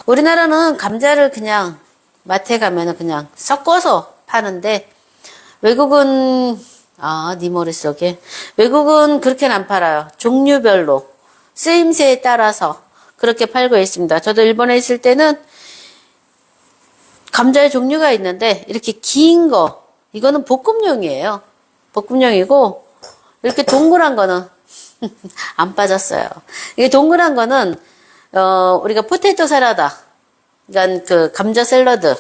우리나라는 감자를 그냥 마트에 가면은 그냥 섞어서 파는데 외국은 네 머릿속에 외국은 그렇게는 안 팔아요. 종류별로 쓰임새에 따라서 그렇게 팔고 있습니다. 저도 일본에 있을 때는 감자의 종류가 있는데 이렇게 긴 거 이거는 볶음용이에요. 볶음용이고 이렇게 동그란 거는 안 빠졌어요. 이게 동그란 거는 우리가 포테이토 사라다, 그러니까 그 감자 샐러드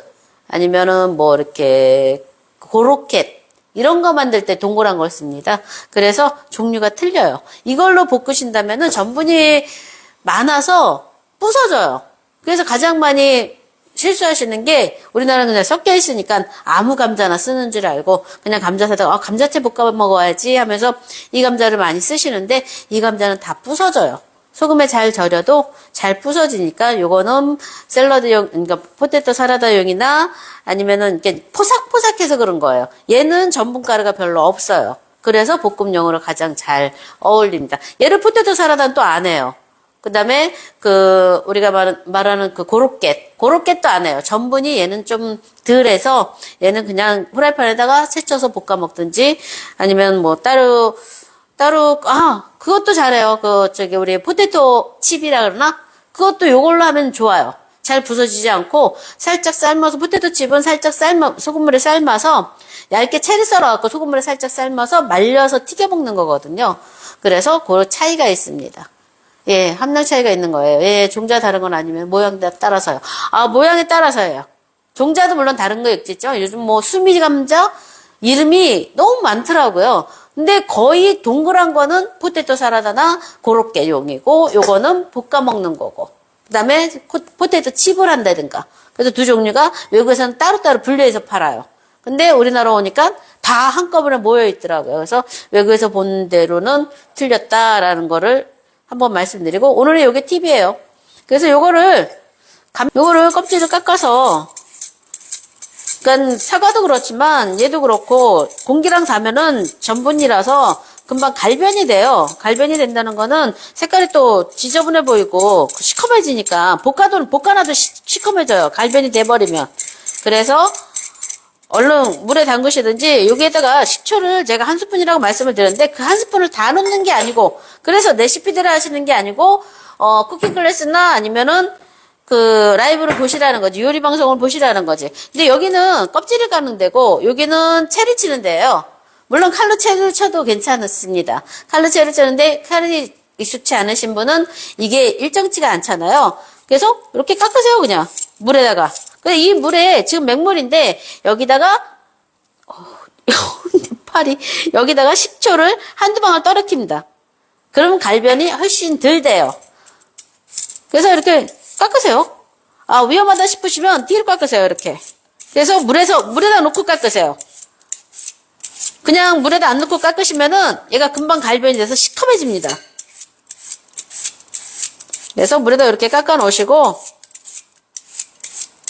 아니면은 뭐 이렇게 고로켓 이런 거 만들 때 동그란 걸 씁니다. 그래서 종류가 틀려요. 이걸로 볶으신다면은 전분이 많아서 부서져요. 그래서 가장 많이 실수하시는 게 우리나라는 그냥 섞여 있으니까 아무 감자나 쓰는 줄 알고 그냥 감자 사다가 감자채 볶아 먹어야지 하면서 이 감자를 많이 쓰시는데 이 감자는 다 부서져요. 소금에 잘 절여도 잘 부서지니까 요거는 샐러드용, 그러니까 포테토 사라다용이나 아니면은 이렇게 포삭포삭해서 그런 거예요. 얘는 전분가루가 별로 없어요. 그래서 볶음용으로 가장 잘 어울립니다. 얘를 포테토 사라다는 또 안 해요. 그 다음에 우리가 말하는 고로켓도 안 해요. 전분이 얘는 좀 덜해서 얘는 그냥 후라이팬에다가 채쳐서 볶아 먹든지 아니면 뭐 따로 그것도 잘해요. 우리 포테토 칩이라 그러나? 그것도 요걸로 하면 좋아요. 잘 부서지지 않고, 살짝 삶아서, 포테토 칩은 살짝 소금물에 삶아서, 얇게 채를 썰어갖고 소금물에 살짝 삶아서 말려서 튀겨 먹는 거거든요. 그래서 그 차이가 있습니다. 예, 함량 차이가 있는 거예요. 예, 종자 다른 건 아니면 모양에 따라서요. 모양에 따라서예요. 종자도 물론 다른 거 있겠죠. 요즘 뭐 수미 감자 이름이 너무 많더라고요. 근데 거의 동그란 거는 포테토 사라다나 고로케용이고 요거는 볶아 먹는 거고 그다음에 포테토 칩을 한다든가. 그래서 두 종류가 외국에서는 따로따로 분리해서 팔아요. 근데 우리나라 오니까 다 한꺼번에 모여 있더라고요. 그래서 외국에서 본 대로는 틀렸다라는 거를 한번 말씀드리고 오늘은 요게 팁이에요. 그래서 요거를 껍질을 깎아서 그러니까 사과도 그렇지만 얘도 그렇고 공기랑 닿으면은 전분이라서 금방 갈변이 돼요. 갈변이 된다는 거는 색깔이 또 지저분해 보이고 시커매지니까 볶아놔도 시커매져요. 갈변이 돼버리면. 그래서 얼른 물에 담그시든지 여기에다가 식초를 제가 한 스푼이라고 말씀을 드렸는데 그 한 스푼을 다 넣는 게 아니고 그래서 레시피대로 하시는 게 아니고 쿠킹 클래스나 아니면은 라이브를 보시라는 거지. 요리 방송을 보시라는 거지. 근데 여기는 껍질을 까는 데고, 여기는 채를 치는 데예요. 물론 칼로 채를 쳐도 괜찮습니다. 칼로 채를 치는데, 칼이 익숙치 않으신 분은 이게 일정치가 않잖아요. 그래서 이렇게 깎으세요, 그냥. 물에다가. 근데 이 물에, 지금 맹물인데, 여기다가, 여기다가 식초를 한두 방울 떨어킵니다. 그러면 갈변이 훨씬 덜 돼요. 그래서 이렇게, 깎으세요. 위험하다 싶으시면 뒤로 깎으세요, 이렇게. 그래서 물에다 놓고 깎으세요. 그냥 물에다 안 넣고 깎으시면은 얘가 금방 갈변이 돼서 시커매집니다. 그래서 물에다 이렇게 깎아 놓으시고,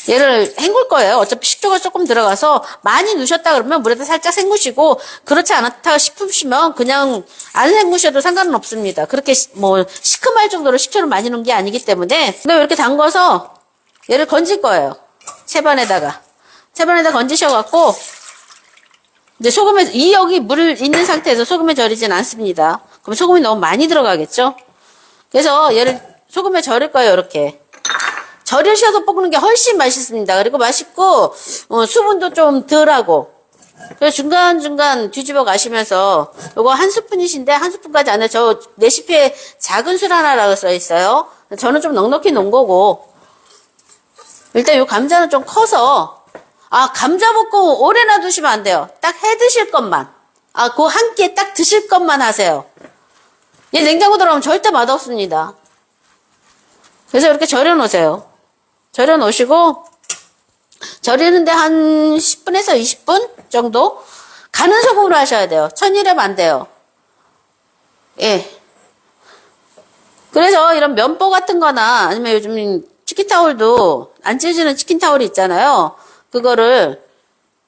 얘를 헹굴 거예요. 어차피 식초가 조금 들어가서 많이 넣으셨다 그러면 물에다 살짝 헹구시고 그렇지 않다 싶으시면 그냥 안 헹구셔도 상관은 없습니다. 그렇게 뭐 시큼할 정도로 식초를 많이 넣은 게 아니기 때문에 근데 이렇게 담궈서 얘를 건질 거예요. 채반에다 건지셔갖고 이제 여기 물 있는 상태에서 소금에 절이진 않습니다. 그럼 소금이 너무 많이 들어가겠죠? 그래서 얘를 소금에 절일 거예요, 이렇게. 절여셔서 볶는 게 훨씬 맛있습니다. 그리고 맛있고 수분도 좀 덜하고 그래서 중간중간 뒤집어 가시면서 요거 한 스푼이신데 한 스푼까지 안 해요. 저 레시피에 작은 술 하나라고 써 있어요. 저는 좀 넉넉히 놓은 거고 일단 요 감자는 좀 커서 감자 볶음 오래 놔두시면 안 돼요. 딱 해 드실 것만 그 한 끼에 딱 드실 것만 하세요. 얘 냉장고 들어가면 절대 맛없습니다. 그래서 이렇게 절여 놓으세요. 절여 놓으시고 절이는데 한 10분에서 20분 정도 가는 소금으로 하셔야 돼요. 천일염 안 돼요. 예. 그래서 이런 면보 같은 거나 아니면 요즘 치킨타올도 안 찢어지는 치킨타올이 있잖아요.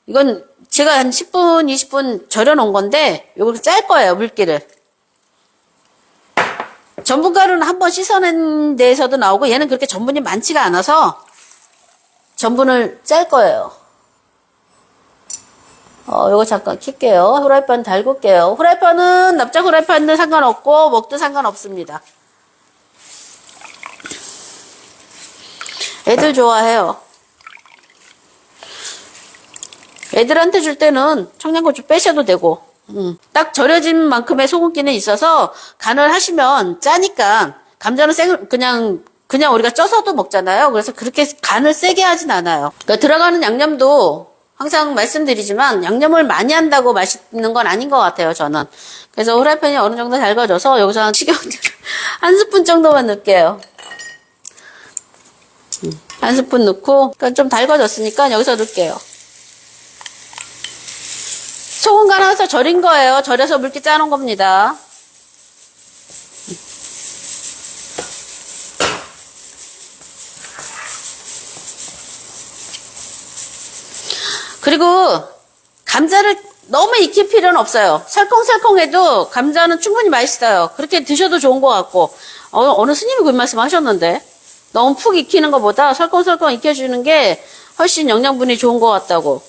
이건 제가 한 10분, 20분 절여 놓은 건데 요걸 짤 거예요, 물기를. 전분가루는 한번 씻어낸 데에서도 나오고 얘는 그렇게 전분이 많지가 않아서 전분을 짤 거예요. 요거 잠깐 킬게요. 후라이팬 달굴게요. 후라이팬은 납작 후라이팬은 상관없고 먹도 상관없습니다. 애들 좋아해요. 애들한테 줄 때는 청양고추 빼셔도 되고 딱 절여진 만큼의 소금기는 있어서 간을 하시면 짜니까 감자는 그냥 우리가 쪄서도 먹잖아요. 그래서 그렇게 간을 세게 하진 않아요. 그러니까 들어가는 양념도 항상 말씀드리지만 양념을 많이 한다고 맛있는 건 아닌 것 같아요, 저는. 그래서 후라이팬이 어느 정도 달궈져서 여기서 한 식용유를 한 스푼 정도만 넣을게요. 한 스푼 넣고 그러니까 좀 달궈졌으니까 여기서 넣을게요. 소금 갈아서 절인 거예요. 절여서 물기 짜놓은 겁니다. 그리고 감자를 너무 익힐 필요는 없어요. 설컹설컹해도 감자는 충분히 맛있어요. 그렇게 드셔도 좋은 것 같고 어느 스님이 그 말씀 하셨는데 너무 푹 익히는 것보다 설컹설컹 익혀주는 게 훨씬 영양분이 좋은 것 같다고.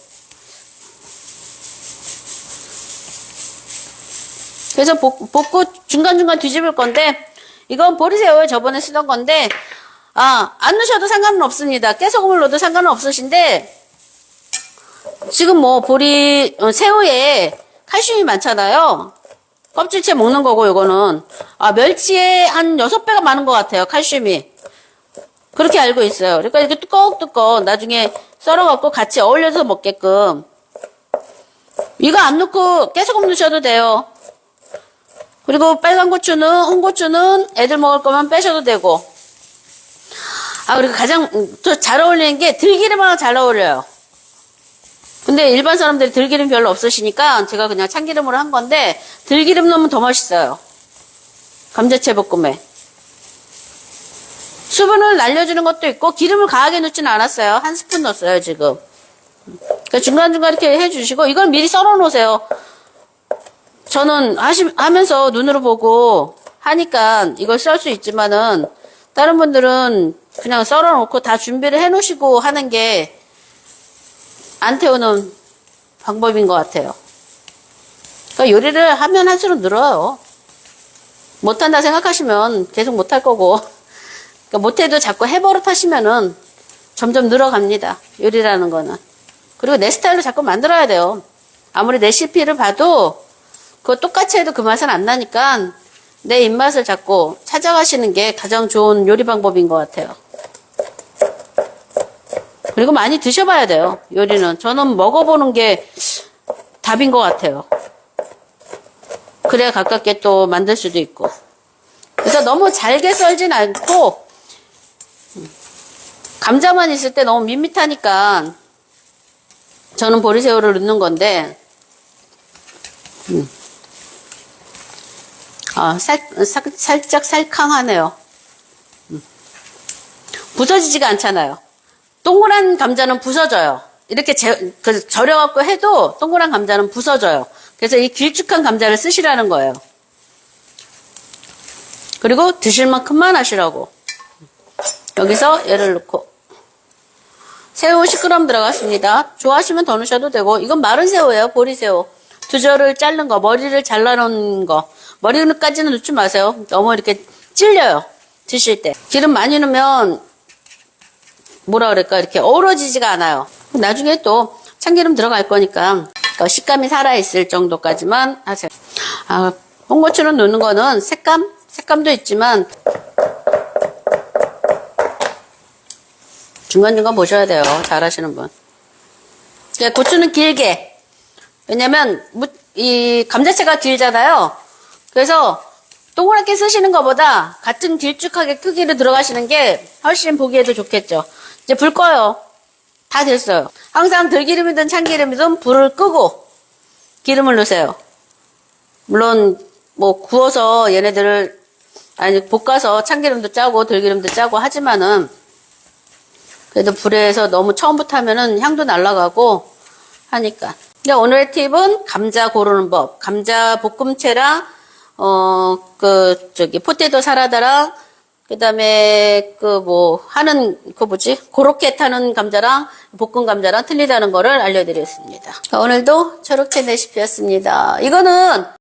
그래서 볶고 중간중간 뒤집을 건데 이건 보리새우에 저번에 쓰던 건데 안 넣으셔도 상관은 없습니다. 깨소금을 넣어도 상관은 없으신데 지금 뭐 새우에 칼슘이 많잖아요. 껍질째 먹는 거고 이거는 멸치에 한 6배가 많은 것 같아요. 칼슘이. 그렇게 알고 있어요. 그러니까 이렇게 뚜껑뚜껑 나중에 썰어갖고 같이 어울려서 먹게끔. 이거 안 넣고 깨소금 넣으셔도 돼요. 그리고 빨간 고추는 홍고추는 애들 먹을 거면 빼셔도 되고. 그리고 가장 잘 어울리는 게 들기름하고 잘 어울려요. 근데 일반 사람들이 들기름 별로 없으시니까 제가 그냥 참기름으로 한 건데 들기름 넣으면 더 맛있어요. 감자채 볶음에. 수분을 날려주는 것도 있고 기름을 강하게 넣지는 않았어요. 한 스푼 넣었어요 지금. 그러니까 중간중간 이렇게 해주시고 이걸 미리 썰어 놓으세요. 저는 하면서 눈으로 보고 하니까 이걸 썰 수 있지만은 다른 분들은 그냥 썰어 놓고 다 준비를 해 놓으시고 하는 게 안 태우는 방법인 것 같아요. 그러니까 요리를 하면 할수록 늘어요. 못한다 생각하시면 계속 못할 거고 그러니까 못해도 자꾸 해버릇 하시면은 점점 늘어갑니다. 요리라는 거는. 그리고 내 스타일로 자꾸 만들어야 돼요. 아무리 레시피를 봐도 그거 똑같이 해도 그 맛은 안 나니까 내 입맛을 자꾸 찾아가시는 게 가장 좋은 요리 방법인 것 같아요. 그리고 많이 드셔봐야 돼요. 요리는. 저는 먹어보는 게 답인 것 같아요. 그래야 가깝게 또 만들 수도 있고. 그래서 너무 잘게 썰진 않고 감자만 있을 때 너무 밋밋하니까 저는 보리새우를 넣는 건데 살짝 살캉하네요. 부서지지가 않잖아요. 동그란 감자는 부서져요. 이렇게 절여갖고 해도 동그란 감자는 부서져요. 그래서 이 길쭉한 감자를 쓰시라는 거예요. 그리고 드실 만큼만 하시라고. 여기서 얘를 넣고 새우 10g 들어갔습니다. 좋아하시면 더 넣으셔도 되고 이건 마른 새우예요. 보리새우. 두 절을 자른 거, 머리를 잘라놓은 거. 머리까지는 넣지 마세요. 너무 이렇게 찔려요. 드실 때. 기름 많이 넣으면 뭐라 그럴까 이렇게 어우러지지가 않아요. 나중에 또 참기름 들어갈 거니까 식감이 살아있을 정도까지만 하세요. 홍고추는 넣는 거는 색감도 있지만 중간중간 보셔야 돼요. 잘하시는 분. 고추는 길게. 왜냐면 이 감자채가 길잖아요. 그래서 동그랗게 쓰시는 것보다 같은 길쭉하게 크기로 들어가시는 게 훨씬 보기에도 좋겠죠. 이제 불 꺼요. 다 됐어요. 항상 들기름이든 참기름이든 불을 끄고 기름을 넣으세요. 물론 뭐 구워서 얘네들을 볶아서 참기름도 짜고 들기름도 짜고 하지만은 그래도 불에서 너무 처음부터 하면은 향도 날아가고 하니까. 근데 오늘의 팁은 감자 고르는 법. 감자 볶음채랑 포테토 사라다랑, 그 다음에, 고로케 타는 감자랑 볶은 감자랑 틀리다는 거를 알려드렸습니다. 오늘도 초록채 레시피였습니다. 이거는